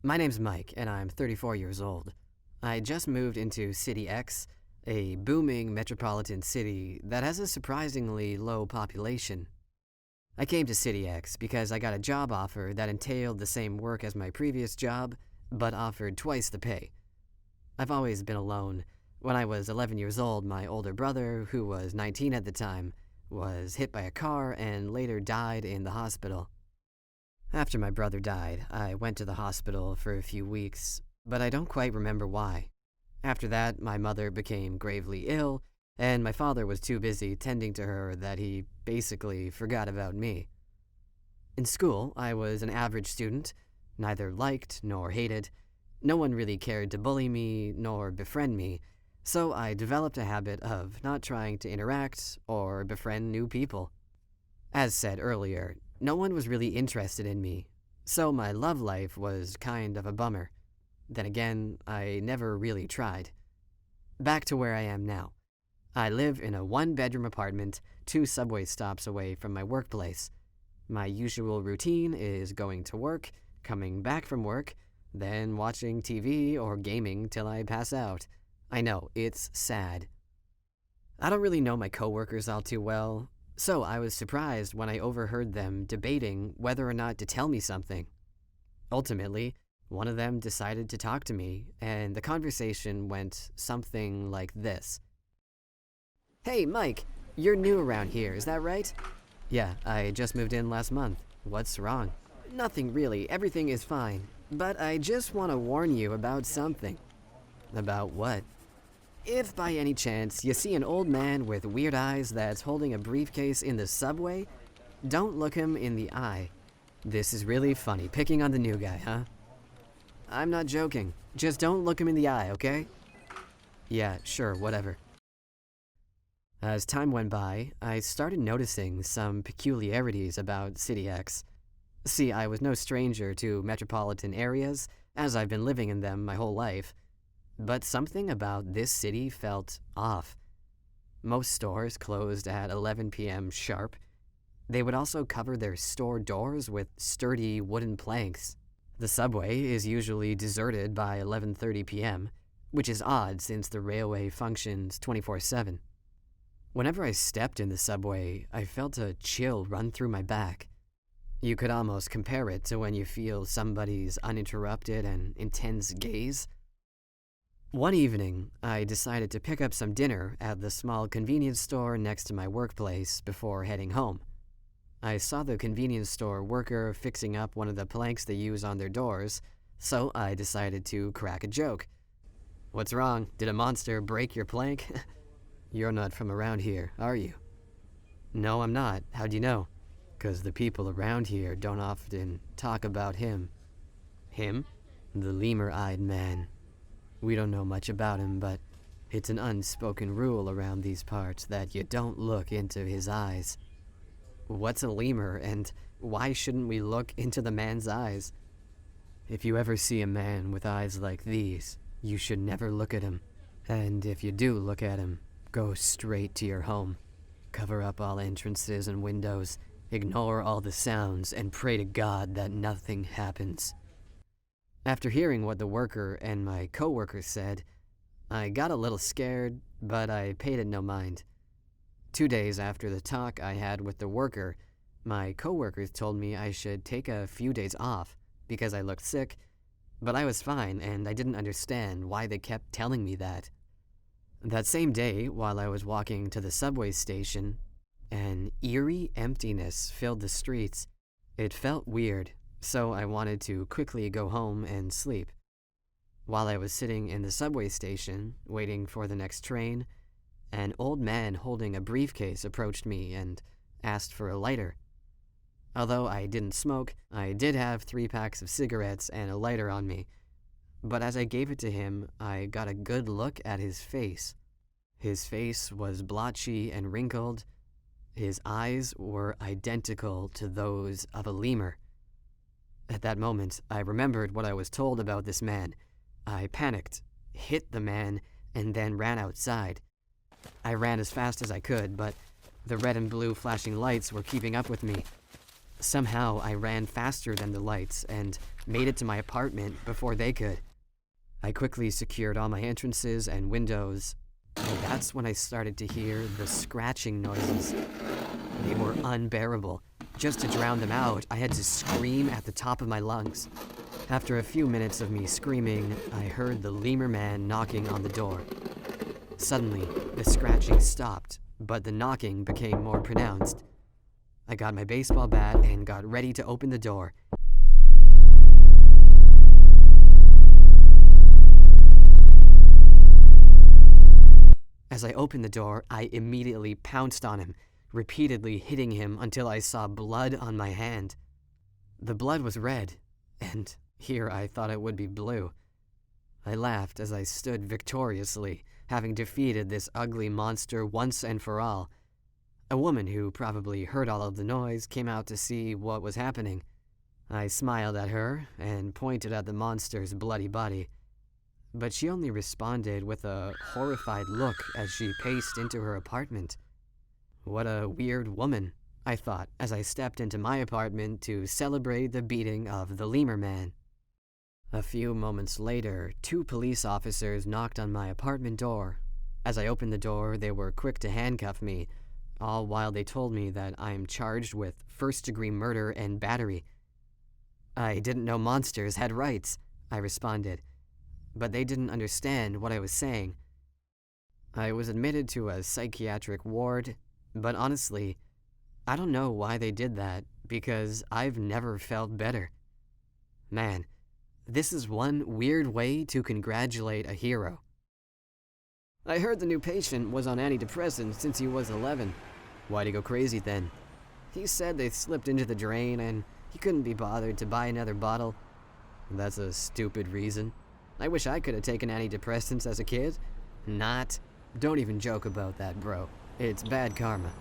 My name's Mike, and I'm 34 years old. I just moved into City X, a booming metropolitan city that has a surprisingly low population. I came to City X because I got a job offer that entailed the same work as my previous job, but offered twice the pay. I've always been alone. When I was 11 years old, my older brother, who was 19 at the time, was hit by a car and later died in the hospital. After my brother died, I went to the hospital for a few weeks, but I don't quite remember why. After that, my mother became gravely ill, and my father was too busy tending to her that he basically forgot about me. In school, I was an average student, neither liked nor hated. No one really cared to bully me nor befriend me, so I developed a habit of not trying to interact or befriend new people. As said earlier, no one was really interested in me, so my love life was kind of a bummer. Then again, I never really tried. Back to where I am now. I live in a one-bedroom apartment 2 subway stops away from my workplace. My usual routine is going to work, coming back from work, then watching TV or gaming till I pass out. I know, it's sad. I don't really know my coworkers all too well, so I was surprised when I overheard them debating whether or not to tell me something. Ultimately, one of them decided to talk to me, and the conversation went something like this. "Hey, Mike, you're new around here, is that right?" "Yeah, I just moved in last month. What's wrong?" "Nothing really, everything is fine. But I just want to warn you about something." "About what?" "If by any chance you see an old man with weird eyes that's holding a briefcase in the subway, don't look him in the eye." "This is really funny, picking on the new guy, huh?" "I'm not joking. Just don't look him in the eye, okay?" "Yeah, sure, whatever." As time went by, I started noticing some peculiarities about City X. See, I was no stranger to metropolitan areas, as I've been living in them my whole life. But something about this city felt off. Most stores closed at 11 p.m. sharp. They would also cover their store doors with sturdy wooden planks. The subway is usually deserted by 11:30 p.m., which is odd since the railway functions 24/7. Whenever I stepped in the subway, I felt a chill run through my back. You could almost compare it to when you feel somebody's uninterrupted and intense gaze. One evening, I decided to pick up some dinner at the small convenience store next to my workplace before heading home. I saw the convenience store worker fixing up one of the planks they use on their doors, so I decided to crack a joke. "What's wrong? Did a monster break your plank?" "You're not from around here, are you?" "No, I'm not. How'd you know?" "'Cause the people around here don't often talk about him." "Him?" "The lemur-eyed man. We don't know much about him, but it's an unspoken rule around these parts that you don't look into his eyes." "What's a lemur, and why shouldn't we look into the man's eyes?" "If you ever see a man with eyes like these, you should never look at him. And if you do look at him, go straight to your home. Cover up all entrances and windows, ignore all the sounds, and pray to God that nothing happens." After hearing what the worker and my coworkers said, I got a little scared, but I paid it no mind. 2 days after the talk I had with the worker, my coworkers told me I should take a few days off because I looked sick, but I was fine and I didn't understand why they kept telling me that. That same day, while I was walking to the subway station, an eerie emptiness filled the streets. It felt weird, so I wanted to quickly go home and sleep. While I was sitting in the subway station, waiting for the next train, an old man holding a briefcase approached me and asked for a lighter. Although I didn't smoke, I did have 3 packs of cigarettes and a lighter on me. But as I gave it to him, I got a good look at his face. His face was blotchy and wrinkled. His eyes were identical to those of a lemur. At that moment, I remembered what I was told about this man. I panicked, hit the man, and then ran outside. I ran as fast as I could, but the red and blue flashing lights were keeping up with me. Somehow, I ran faster than the lights and made it to my apartment before they could. I quickly secured all my entrances and windows, and that's when I started to hear the scratching noises. They were unbearable. Just to drown them out, I had to scream at the top of my lungs. After a few minutes of me screaming, I heard the lemur man knocking on the door. Suddenly, the scratching stopped, but the knocking became more pronounced. I got my baseball bat and got ready to open the door. As I opened the door, I immediately pounced on him, repeatedly hitting him until I saw blood on my hand. The blood was red, and here I thought it would be blue. I laughed as I stood victoriously, having defeated this ugly monster once and for all. A woman who probably heard all of the noise came out to see what was happening. I smiled at her and pointed at the monster's bloody body, but she only responded with a horrified look as she paced into her apartment. What a weird woman, I thought as I stepped into my apartment to celebrate the beating of the lemur man. A few moments later, 2 police officers knocked on my apartment door. As I opened the door, they were quick to handcuff me, all while they told me that I am charged with first-degree murder and battery. I didn't know monsters had rights, I responded, but they didn't understand what I was saying. I was admitted to a psychiatric ward, but honestly, I don't know why they did that, because I've never felt better. Man, this is one weird way to congratulate a hero. I heard the new patient was on antidepressants since he was 11. Why'd he go crazy then? He said they slipped into the drain and he couldn't be bothered to buy another bottle. That's a stupid reason. I wish I could have taken antidepressants as a kid. Not. Don't even joke about that, bro. It's bad karma.